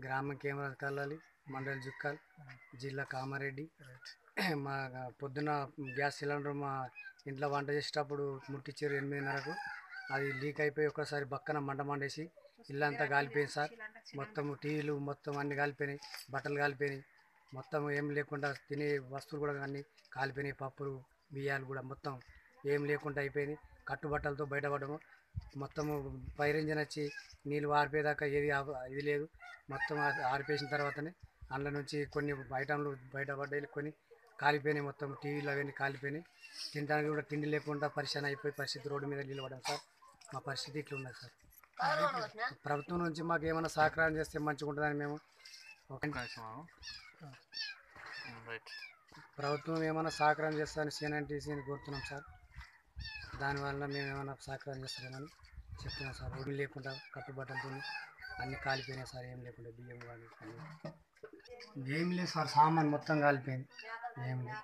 గ్రామం కేమరాజకల్లాలి, మండల్ జుక్కల్, జిల్లా కామారెడ్డి. మా పొద్దున గ్యాస్ సిలిండర్ మా ఇంట్లో వంట చేసేటప్పుడు ముట్టించారు 8:30కు. అది లీక్ అయిపోయి ఒకసారి బక్కన మంటేసి ఇల్లంతా కాలిపోయింది సార్. మొత్తం టీవీలు మొత్తం అన్నీ కాలిపోయినాయి, బట్టలు కాలిపోయినాయి, మొత్తం ఏం లేకుండా తినే వస్తువులు కూడా అన్నీ కాలిపోయినాయి. పప్పులు బియ్యాలు కూడా మొత్తం ఏం లేకుండా అయిపోయింది. కట్టుబట్టలతో బయటపడము. మొత్తము ఫైర్ ఇంజిన్ వచ్చి నీళ్ళు ఆరిపోయేదాకా ఇది లేదు. మొత్తం ఆరిపేసిన తర్వాతనే అందులో నుంచి కొన్ని ఐటమ్లు బయటపడ్డాయి, కొన్ని కాలిపోయినాయి. మొత్తం టీవీలు అవన్నీ కాలిపోయినాయి. తినడానికి కూడా తిండి లేకుండా పరిశాన్ అయిపోయి పరిస్థితి రోడ్డు మీద నిలబడ్డాం సార్. మా పరిస్థితి ఇట్లా ఉన్నది సార్. ప్రభుత్వం నుంచి మాకు ఏమైనా సహకారం చేస్తే మంచిగా ఉంటుందని మేము ప్రభుత్వం ఏమైనా సహకారం చేస్తారని సిఎన్ఎన్టీసీని కోరుతున్నాం సార్. దానివల్ల మేము ఏమైనా సహకారం చేస్తామని చెప్తున్నాం సార్. రోడ్డు లేకుండా కట్టుబట్టలతో అన్నీ కాలిపోయినాయి సార్. ఏం లేకుండా బియ్యం కానీ ఏం లేదు సార్. సామాన్ మొత్తం కాలిపోయింది. ఏం లేదు.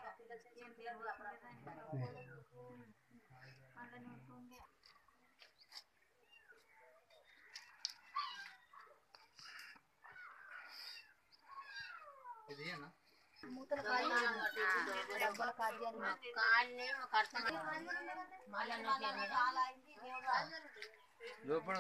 లోపల